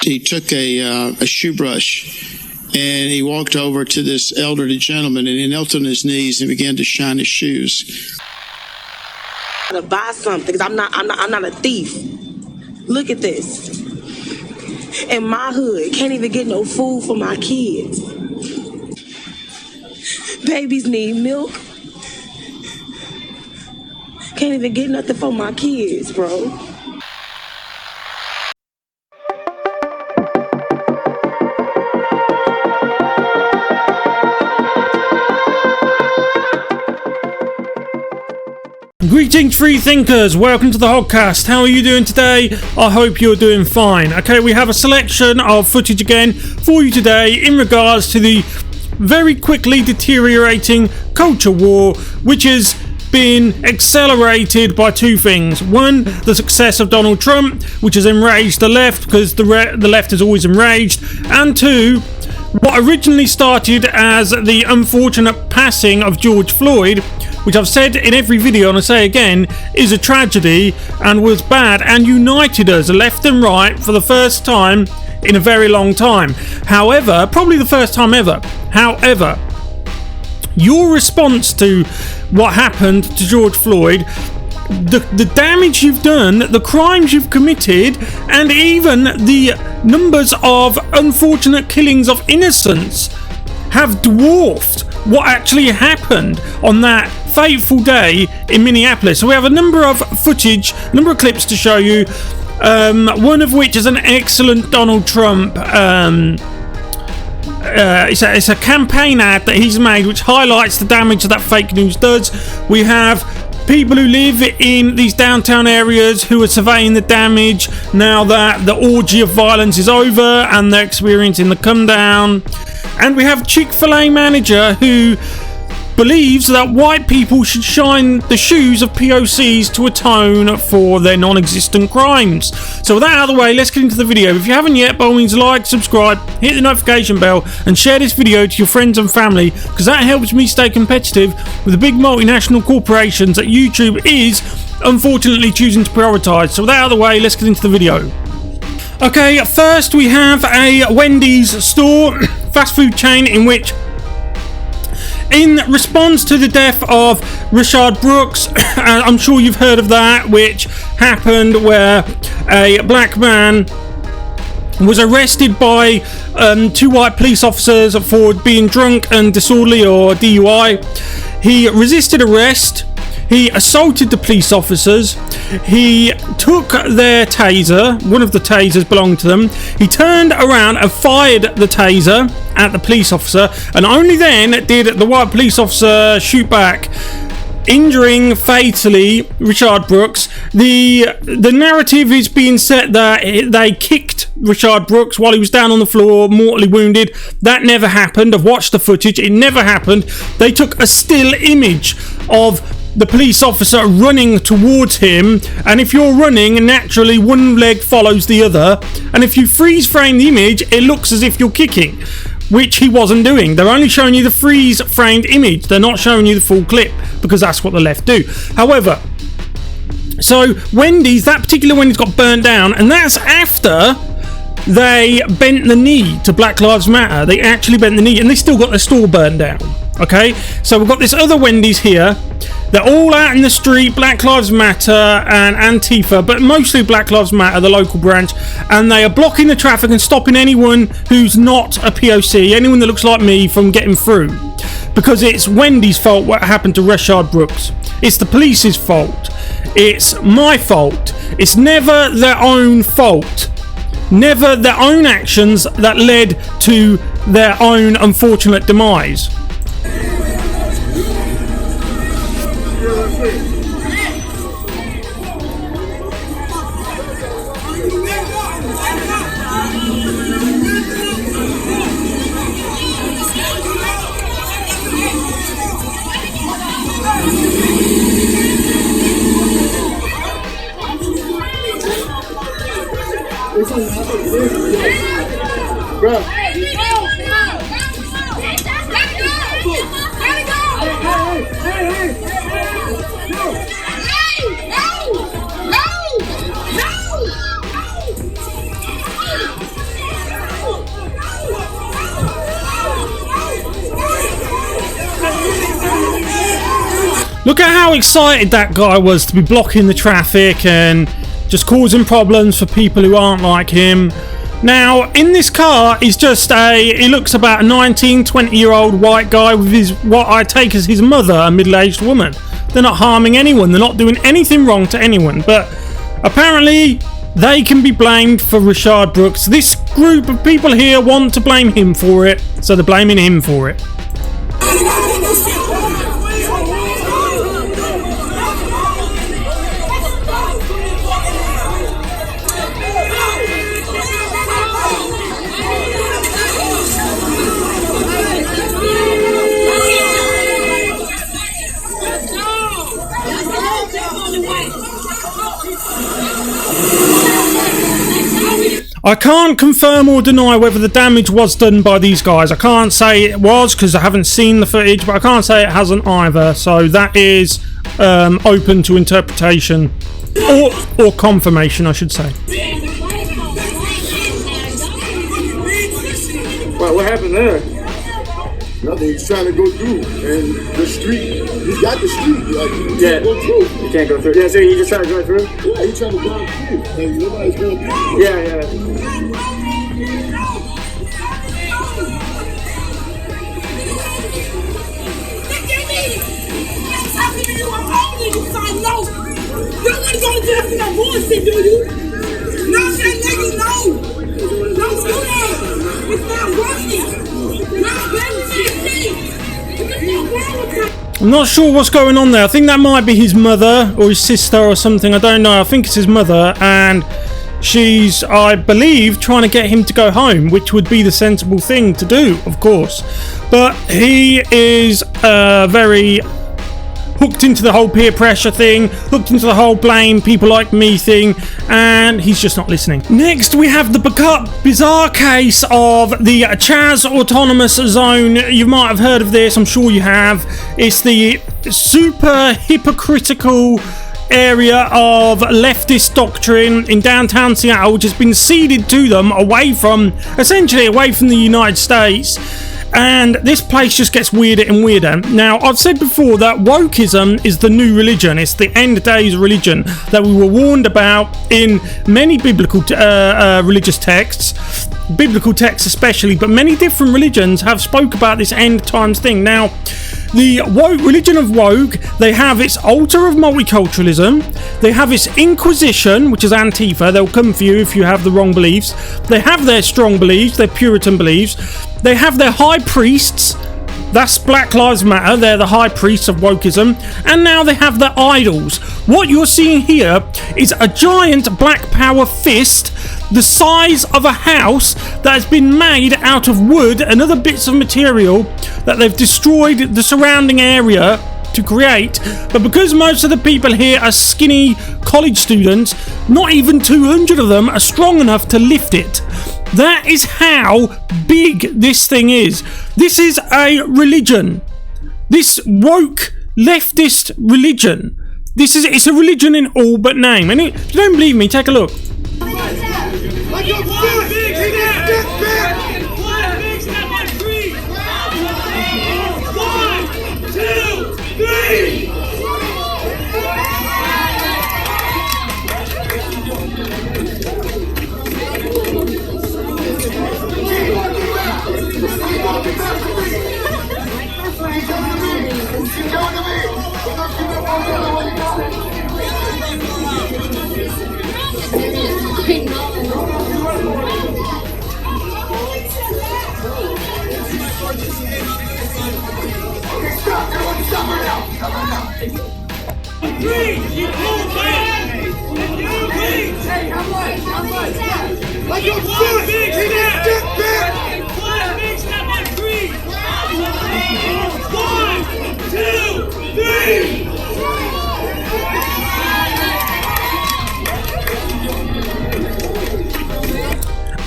He took a shoe brush and he walked over to this elderly gentleman and he knelt on his knees and began to shine his shoes. To buy something because I'm not a thief. Look at this. In my hood, can't even get no food for my kids. Babies need milk. Can't even get nothing for my kids, bro. Greetings, free thinkers. Welcome to the Hoggcast. How are you doing today? I hope you're doing fine. Okay, we have a selection of footage again for you today in regards to the very quickly deteriorating culture war, which has been accelerated by two things. One, the success of Donald Trump, which has enraged the left because the left is always enraged. And two, what originally started as the unfortunate passing of George Floyd, which I've said in every video and I say again, is a tragedy and was bad and united us left and right for the first time in a very long time. However, probably the first time ever. However, your response to what happened to George Floyd, the damage you've done, the crimes you've committed, and even the numbers of unfortunate killings of innocents have dwarfed what actually happened on that fateful day in Minneapolis. So we have a number of footage, a number of clips to show you, one of which is an excellent Donald Trump it's a campaign ad that he's made which highlights the damage that fake news does. We have people who live in these downtown areas who are surveying the damage now that the orgy of violence is over and they're experiencing the come down. And we have Chick-Fil-A manager who believes that white people should shine the shoes of POCs to atone for their non-existent crimes. So with that out of the way, let's get into the video. If you haven't yet, by all means like, subscribe, hit the notification bell and share this video to your friends and family, because that helps me stay competitive with the big multinational corporations that YouTube is unfortunately choosing to prioritise. So with that out of the way, let's get into the video. Okay, first we have a Wendy's store, fast food chain, in which, in response to the death of Rayshard Brooks, I'm sure you've heard of that, which happened where a black man was arrested by two white police officers for being drunk and disorderly, or DUI. He resisted arrest. He assaulted the police officers. He took their taser. One of the tasers belonged to them. He turned around and fired the taser at the police officer, and only then did the white police officer shoot back, injuring fatally Rayshard Brooks. The narrative is being set that they kicked Rayshard Brooks while he was down on the floor, mortally wounded. That never happened. I've watched the footage. It never happened. They took a still image of the police officer running towards him, and if you're running, naturally one leg follows the other, and if you freeze frame the image, it looks as if you're kicking, which he wasn't doing. They're only showing you the freeze framed image. They're not showing you the full clip, because that's what the left do. However, so Wendy's, that particular Wendy's got burnt down, and that's after they bent the knee to Black Lives Matter. They actually bent the knee, and they still got their store burned down. Okay, so we've got this other Wendy's here. They're all out in the street, Black Lives Matter and Antifa, but mostly Black Lives Matter, the local branch, and they are blocking the traffic and stopping anyone who's not a POC, anyone that looks like me, from getting through. Because it's Wendy's fault what happened to Rayshard Brooks. It's the police's fault. It's my fault. It's never their own fault. Never their own actions that led to their own unfortunate demise. Bro. Look at how excited that guy was to be blocking the traffic and just causing problems for people who aren't like him. Now, in this car is just he looks about a 19, 20-year-old white guy with what I take as his mother, a middle-aged woman. They're not harming anyone. They're not doing anything wrong to anyone. But apparently, they can be blamed for Rashard Brooks. This group of people here want to blame him for it, so they're blaming him for it. I can't confirm or deny whether the damage was done by these guys. I can't say it was because I haven't seen the footage, but I can't say it hasn't either. So that is open to interpretation or confirmation, I should say. Well, what happened there? Nothing. He's trying to go through, and the street. He's got the street. Like, you can't go through. You can't go through. Yeah, so you just trying to go through? Yeah, he's trying to go through, and nobody's going through. Yeah. Bullshit, do you? No, that nigga, no. Don't do that. It's not working. I'm not sure what's going on there. I think that might be his mother or his sister or something. I don't know. I think it's his mother, and she's, I believe, trying to get him to go home, which would be the sensible thing to do, of course. But he is very hooked into the whole peer pressure thing, hooked into the whole blame people like me thing, and he's just not listening. Next, we have the bizarre case of the Chaz Autonomous Zone. You might have heard of this, I'm sure you have. It's the super hypocritical area of leftist doctrine in downtown Seattle, which has been ceded to them essentially away from the United States. And this place just gets weirder and weirder. Now, I've said before that wokeism is the new religion. It's the end days religion that we were warned about in many biblical religious texts, biblical texts especially, but many different religions have spoke about this end times thing. Now, the religion of woke, they have its altar of multiculturalism, they have its inquisition, which is Antifa. They'll come for you if you have the wrong beliefs. They have their strong beliefs, their Puritan beliefs. They have their high priests. That's Black Lives Matter. They're the high priests of wokeism. And now they have their idols. What you're seeing here is a giant black power fist the size of a house that has been made out of wood and other bits of material that they've destroyed the surrounding area to create. But because most of the people here are skinny college students, not even 200 of them are strong enough to lift it. That is how big this thing is. This is a religion. This woke leftist religion. It's a religion in all but name. And if you don't believe me, take a look.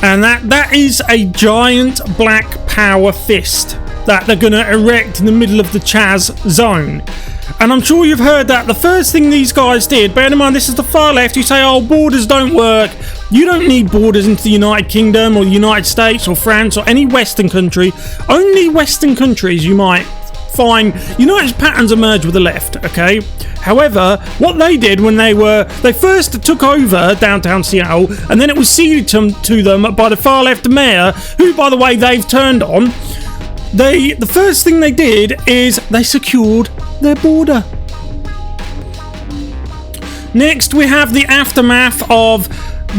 And that is a giant black power fist that they're going to erect in the middle of the Chaz zone. And I'm sure you've heard that the first thing these guys did, bear in mind this is the far left, you say, oh, borders don't work. You don't need borders into the United Kingdom or the United States or France or any Western country. Only Western countries, you might fine. You notice patterns emerge with the left, okay? However, what they did when they first took over downtown Seattle, and then it was ceded to them by the far left mayor, who, by the way, they've turned on. The first thing they did is they secured their border. Next, we have the aftermath of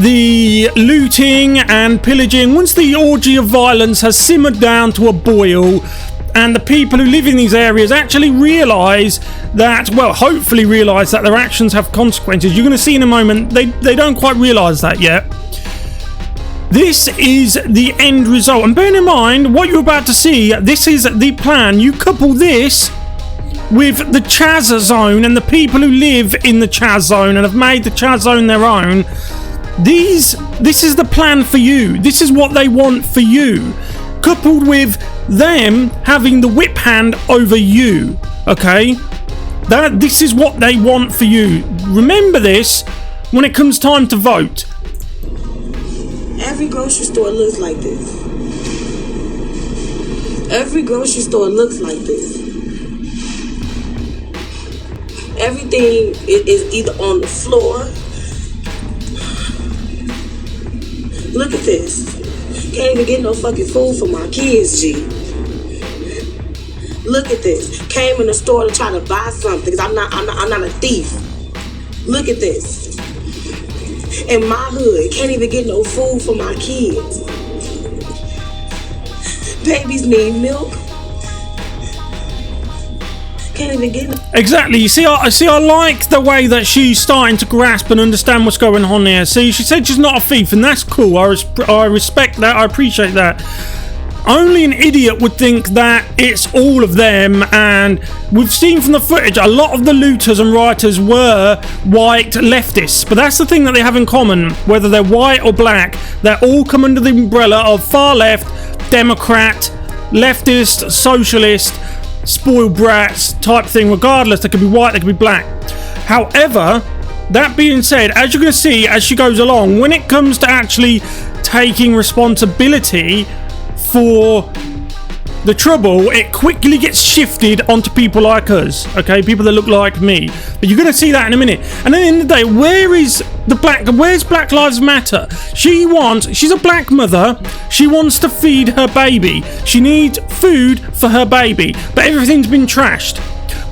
the looting and pillaging. Once the orgy of violence has simmered down to a boil, and the people who live in these areas actually realise that, well, hopefully realise that their actions have consequences. You're going to see in a moment, they don't quite realise that yet. This is the end result. And bear in mind, what you're about to see, this is the plan. You couple this with the Chaz zone and the people who live in the Chaz zone and have made the Chaz zone their own. This is the plan for you. This is what they want for you. Coupled with them having the whip hand over you. Okay? This is what they want for you. Remember this when it comes time to vote. Every grocery store looks like this. Every grocery store looks like this. Everything is either on the floor. Look at this. Can't even get no fucking food for my kids, G. Look at this. Came in the store to try to buy something because I'm not a thief. Look at this. In my hood, can't even get no food for my kids. Babies need milk. Can't even get no. Exactly. You see, I like the way that she's starting to grasp and understand what's going on here. See, she said she's not a thief, and that's cool. I respect that. I appreciate that. Only an idiot would think that it's all of them, and we've seen from the footage a lot of the looters and rioters were white leftists, but that's the thing that they have in common. Whether they're white or black, they all come under the umbrella of far left, Democrat, leftist, socialist, spoiled brats type thing. Regardless, they could be white, they could be black. However, that being said, as you're going to see as she goes along, when it comes to actually taking responsibility for the trouble, it quickly gets shifted onto people like us, okay, people that look like me. But you're going to see that in a minute. And at the end of the day, where's Black Lives Matter? She's a black mother, she wants to feed her baby, she needs food for her baby, but everything's been trashed.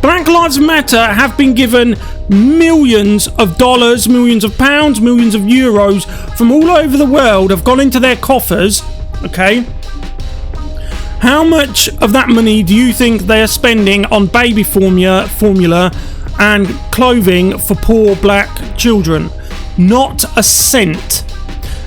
Black Lives Matter have been given millions of dollars, millions of pounds, millions of euros from all over the world, have gone into their coffers, okay? How much of that money do you think they are spending on baby formula and clothing for poor black children? Not a cent.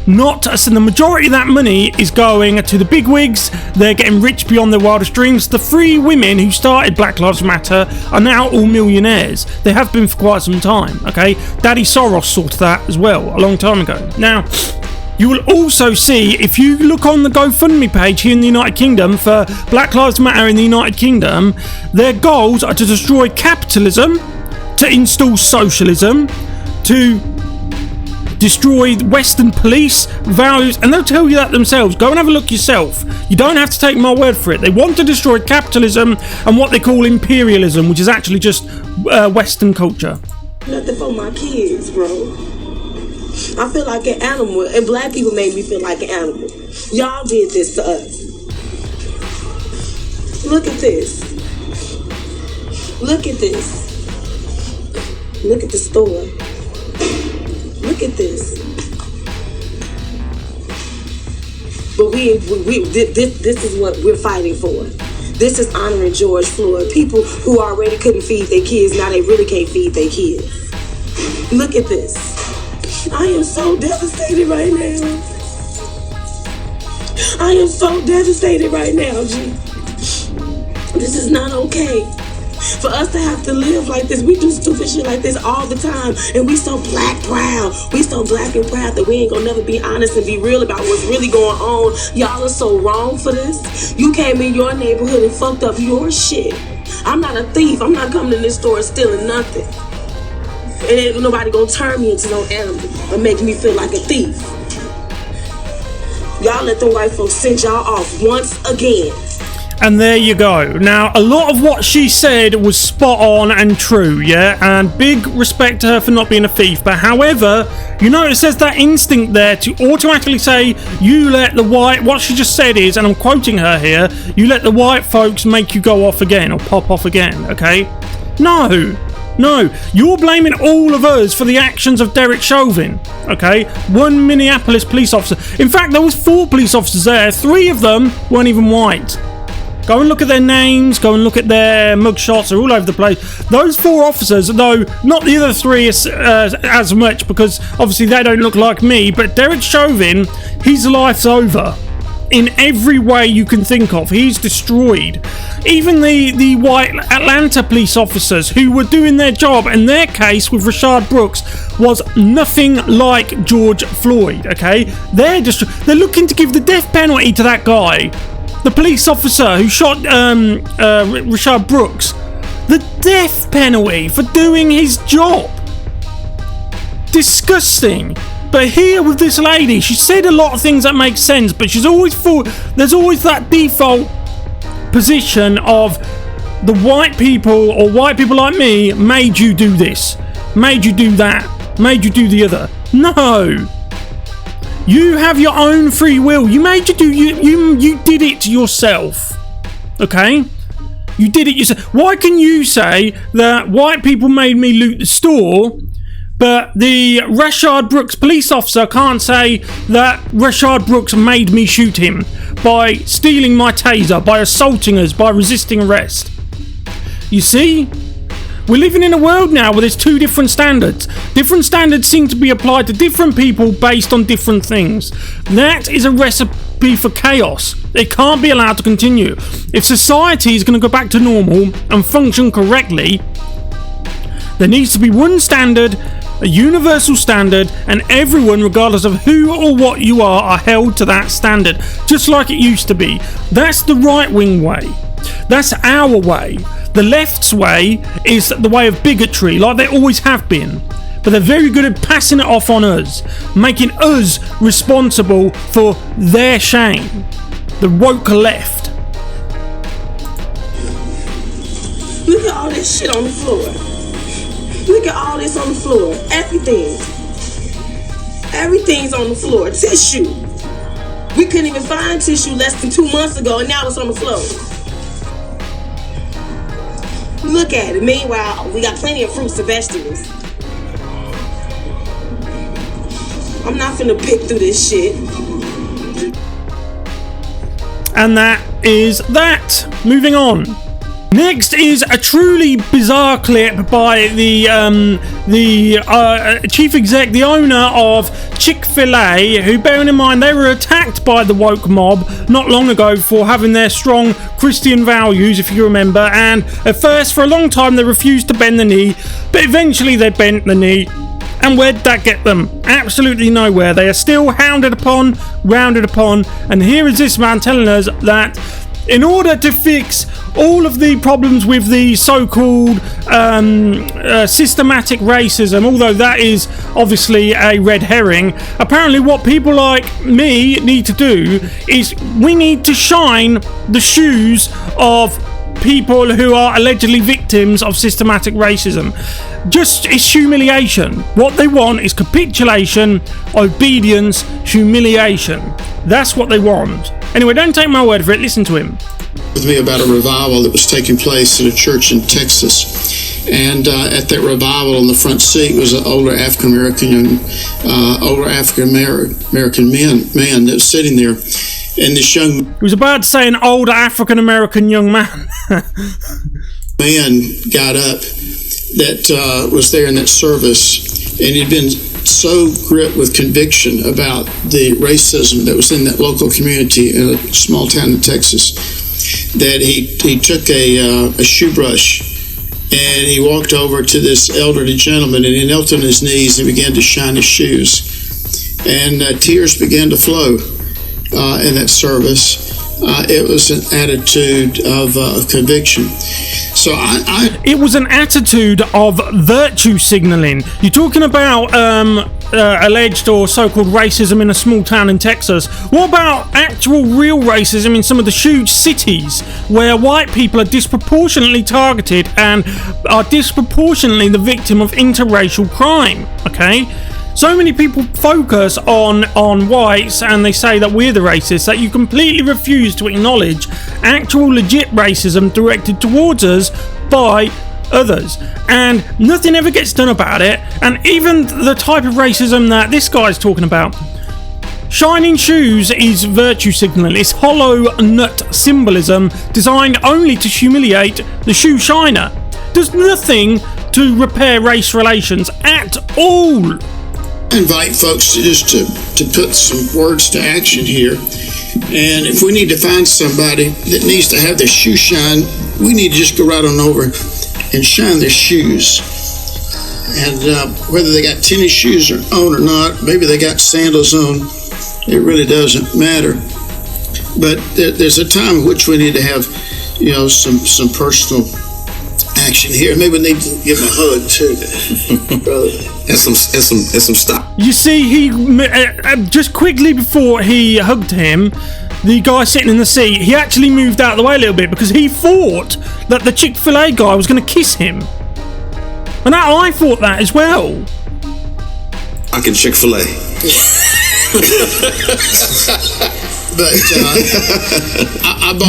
Not a cent. The majority of that money is going to the bigwigs. They're getting rich beyond their wildest dreams. The 3 women who started Black Lives Matter are now all millionaires. They have been for quite some time, okay? Daddy Soros sorted that as well a long time ago. Now, you will also see, if you look on the GoFundMe page here in the United Kingdom for Black Lives Matter in the United Kingdom, their goals are to destroy capitalism, to install socialism, to destroy Western police values, and they'll tell you that themselves. Go and have a look yourself. You don't have to take my word for it. They want to destroy capitalism and what they call imperialism, which is actually just Western culture. Nothing for my kids, bro. I feel like an animal, and black people made me feel like an animal. Y'all did this to us. Look at this. Look at this. Look at the store. Look at this. But this is what we're fighting for. This is honoring George Floyd. People who already couldn't feed their kids, now they really can't feed their kids. Look at this. I am so devastated right now. I am so devastated right now, G. This is not okay. For us to have to live like this, we do stupid shit like this all the time, and we so black proud. We so black and proud that we ain't gonna never be honest and be real about what's really going on. Y'all are so wrong for this. You came in your neighborhood and fucked up your shit. I'm not a thief. I'm not coming in this store and stealing nothing. And ain't nobody gonna turn me into no animal or make me feel like a thief. Y'all let the white folks send y'all off once again. And there you go. Now, a lot of what she said was spot on and true, yeah? And big respect to her for not being a thief. But however, you notice there's that instinct there to automatically say, you let the white... What she just said is, and I'm quoting her here, you let the white folks make you go off again or pop off again, okay? No, you're blaming all of us for the actions of Derek Chauvin, okay? One Minneapolis police officer. In fact, there was 4 police officers there. 3 of them weren't even white. Go and look at their names, go and look at their mugshots, they're all over the place. Those 4 officers, though not the other 3 as much, because obviously they don't look like me, but Derek Chauvin, his life's over. In every way you can think of, he's destroyed. Even the white Atlanta police officers who were doing their job, and their case with Rashard Brooks was nothing like George Floyd, okay? They're looking to give the death penalty to that guy. The police officer who shot Rashard Brooks, the death penalty for doing his job. Disgusting. But here with this lady, she said a lot of things that make sense, but there's always that default position of the white people or white people like me made you do this, made you do that, made you do the other. No. You have your own free will. You made you did it yourself. Okay? You did it yourself. Why can you say that white people made me loot the store, but the Rashard Brooks police officer can't say that Rashard Brooks made me shoot him by stealing my taser, by assaulting us, by resisting arrest? You see? We're living in a world now where there's 2 different standards. Different standards seem to be applied to different people based on different things. That is a recipe for chaos. It can't be allowed to continue. If society is going to go back to normal and function correctly, there needs to be one standard, a universal standard, and everyone, regardless of who or what you are held to that standard, just like it used to be. That's the right-wing way. That's our way. The left's way is the way of bigotry, like they always have been. But they're very good at passing it off on us, making us responsible for their shame. The woke left. Look at all this shit on the floor. Look at all this on the floor. Everything's on the floor. Tissue. We couldn't even find tissue less than 2 months ago, and now it's on the floor. Look at it. Meanwhile, we got plenty of fruits and vegetables. I'm not finna pick through this shit. And that is that. Moving on. Next is a truly bizarre clip by the chief exec, the owner of Chick-Fil-A, who, bearing in mind, they were attacked by the woke mob not long ago for having their strong Christian values, if you remember, and at first, for a long time, they refused to bend the knee, but eventually they bent the knee. And where'd that get them? Absolutely nowhere. They are still rounded upon, and here is this man telling us that in order to fix all of the problems with the so-called systematic racism, although that is obviously a red herring, apparently what people like me need to do is we need to shine the shoes of people who are allegedly victims of systematic racism. Just it's humiliation. What they want is capitulation, obedience, humiliation. That's what they want. Anyway, don't take my word for it, listen to him. With me about a revival that was taking place at a church in Texas. And at that revival on the front seat was an older African American man that was sitting there. And this young He was about to say an older African American young man. man got up that was there in that service, and he'd been so gripped with conviction about the racism that was in that local community in a small town in Texas that he took a shoe brush and he walked over to this elderly gentleman and he knelt on his knees and began to shine his shoes, and tears began to flow in that service. It was an attitude of conviction. So it was an attitude of virtue signaling. You're talking about alleged or so-called racism in a small town in Texas. What about actual real racism in some of the huge cities where white people are disproportionately targeted and are disproportionately the victim of interracial crime? Okay, so many people focus on whites and they say that we're the racists, that you completely refuse to acknowledge actual legit racism directed towards us by others, and nothing ever gets done about it. And even the type of racism that this guy's talking about, shining shoes is virtue signaling. It's hollow nut symbolism designed only to humiliate the shoe shiner. Does nothing to repair race relations at all. I invite folks to put some words to action here, and if we need to find somebody that needs to have their shoe shine, we need to just go right on over and shine their shoes. And whether they got tennis shoes on or not, maybe they got sandals on, it really doesn't matter. But there's a time in which we need to have, some personal action here. Maybe we need to give him a hug too, brother. And some stop. You see, he just quickly before he hugged him, the guy sitting in the seat, he actually moved out of the way a little bit because he thought that the Chick-Fil-A guy was going to kiss him. And I thought that as well. I can Chick-Fil-A. But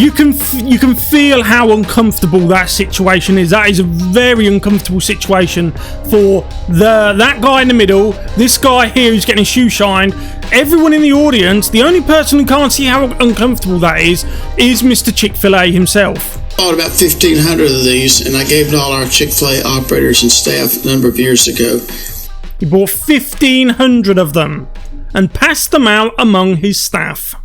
you can feel how uncomfortable that situation is. That is a very uncomfortable situation for that guy in the middle, this guy here who's getting his shoe shined, everyone in the audience. The only person who can't see how uncomfortable that is Mr. Chick-fil-A himself. I bought about 1,500 of these, and I gave them to all our Chick-fil-A operators and staff a number of years ago. He bought 1,500 of them and passed them out among his staff.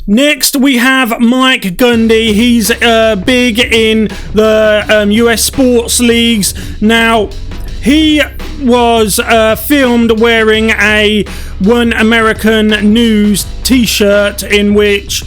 Next, we have Mike Gundy. He's big in the US sports leagues. Now, he was filmed wearing a One American News t-shirt in which,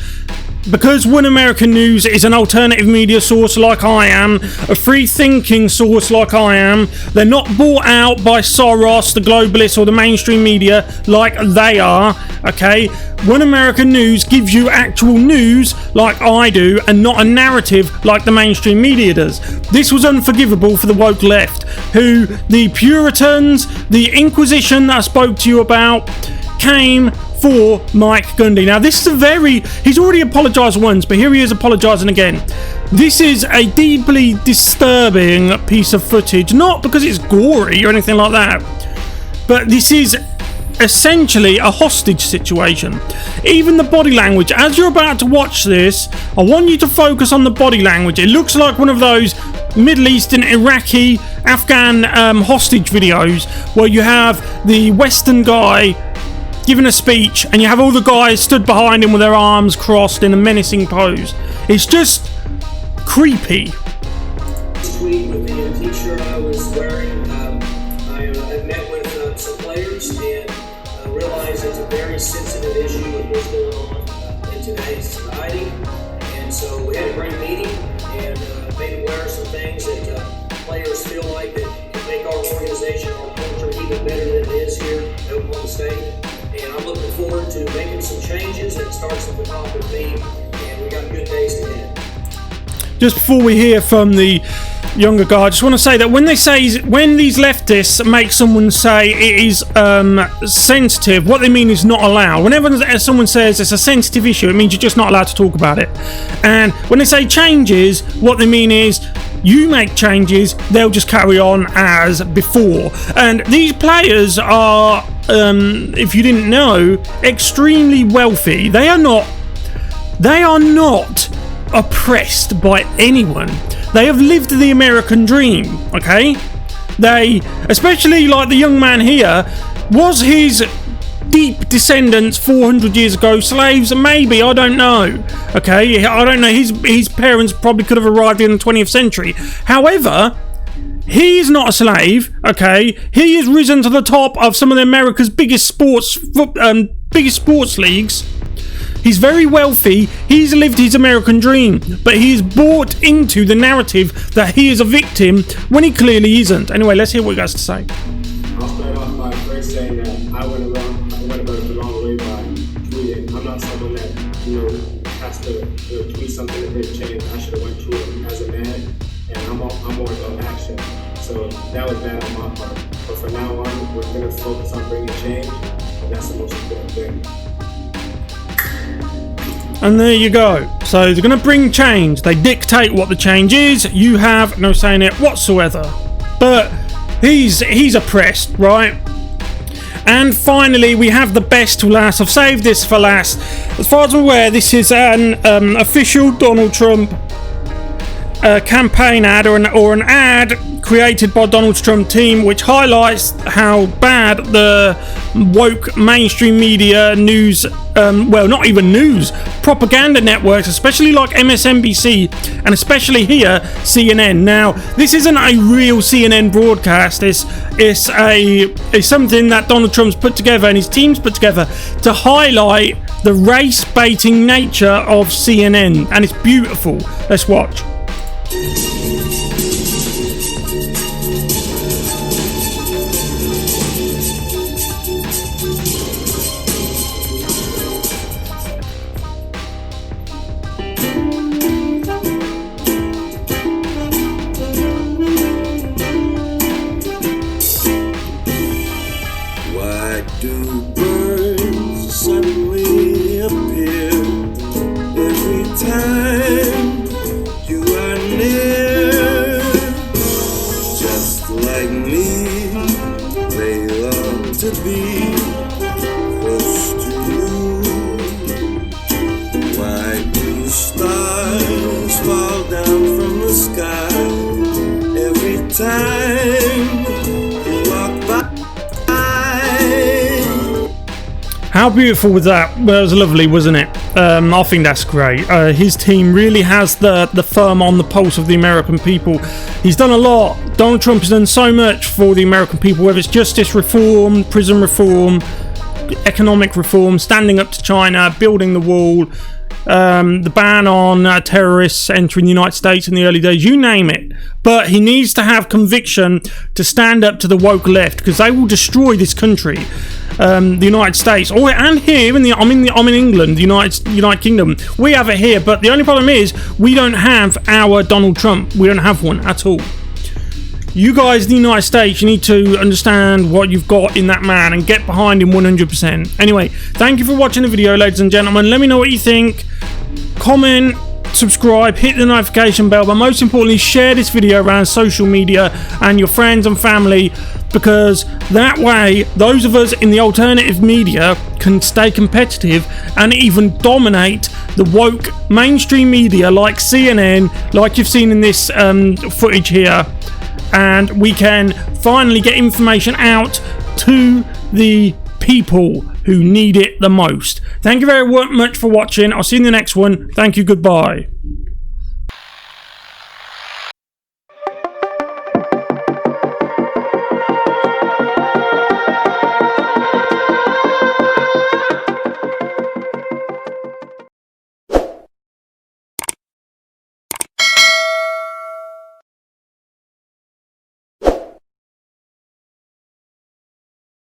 because One American News is an alternative media source like I am, a free-thinking source like I am, they're not bought out by Soros, the globalists, or the mainstream media like they are, okay? One American News gives you actual news like I do and not a narrative like the mainstream media does. This was unforgivable for the woke left, who the Puritans, the Inquisition that I spoke to you about, came for Mike Gundy. Now this is he's already apologised once, but here he is apologising again. This is a deeply disturbing piece of footage, not because it's gory or anything like that, but this is essentially a hostage situation. Even the body language, as you're about to watch this, I want you to focus on the body language. It looks like one of those Middle Eastern, Iraqi, Afghan hostage videos where you have the Western guy giving a speech and you have all the guys stood behind him with their arms crossed in a menacing pose. It's just creepy. Tweet with the t-shirt I was wearing. I met with some players and realized it's a very sensitive issue with what's going on in today's society. And so we had a great meeting and made aware of some things that players feel like that can make our organization, our culture even better than it is here at Oklahoma State. And I'm looking forward to making some changes. It starts at the top with me, and we got good days ahead. Just before we hear from the younger guy, I just want to say that when these leftists make someone say it is sensitive, what they mean is not allowed. Whenever someone says it's a sensitive issue, it means you're just not allowed to talk about it. And when they say changes, what they mean is you make changes, they'll just carry on as before. And these players are, if you didn't know, extremely wealthy. They are not oppressed by anyone. They have lived the American dream, okay? They, especially like the young man here, was his deep descendants 400 years ago slaves? Maybe, I don't know. Okay, I don't know. His parents probably could have arrived in the 20th century. However, he is not a slave. Okay, he has risen to the top of some of America's biggest sports leagues. He's very wealthy. He's lived his American dream, but he's bought into the narrative that he is a victim when he clearly isn't. Anyway, let's hear what he has to say. I'll start off one that, has to tweet something to bring change. I should have went to it as a man, and I'm more about action. So that was bad on my part. But from now on, we're going to focus on bringing change, and that's the most important thing. And there you go. So they're going to bring change. They dictate what the change is. You have no say in it whatsoever. But he's oppressed, right? And finally, we have the best to last. I've saved this for last. As far as I'm aware, this is an official Donald Trump campaign ad or an ad created by Donald Trump's team, which highlights how bad the woke mainstream media news, well, not even news, propaganda networks, especially like MSNBC and especially here CNN. Now, this isn't a real CNN broadcast. It's something that Donald Trump's put together and his team's put together to highlight the race baiting nature of CNN, and it's beautiful. Let's watch. Why do birds suddenly appear every time you are near? Just like me, they love to be close to you. Why do stars fall down from the sky every time you walk by? How beautiful was that? Well, it was lovely, wasn't it? I think that's great. His team really has the thumb on the pulse of the American people. He's done a lot. Donald Trump has done so much for the American people, whether it's justice reform, prison reform, economic reform, standing up to China, building the wall, the ban on terrorists entering the United States in the early days, you name it. But he needs to have conviction to stand up to the woke left, because they will destroy this country, the United States, and here I'm in England, the United Kingdom. We have it here, but the only problem is we don't have our Donald Trump. We don't have one at all. You guys in the United States, you need to understand what you've got in that man and get behind him 100%. Anyway, thank you for watching the video, ladies and gentlemen. Let me know what you think. Comment, subscribe, hit the notification bell, but most importantly, share this video around social media and your friends and family, because that way those of us in the alternative media can stay competitive and even dominate the woke mainstream media like CNN, like you've seen in this footage here, and we can finally get information out to the people who need it the most. Thank you very much for watching. I'll see you in the next one. Thank you. Goodbye.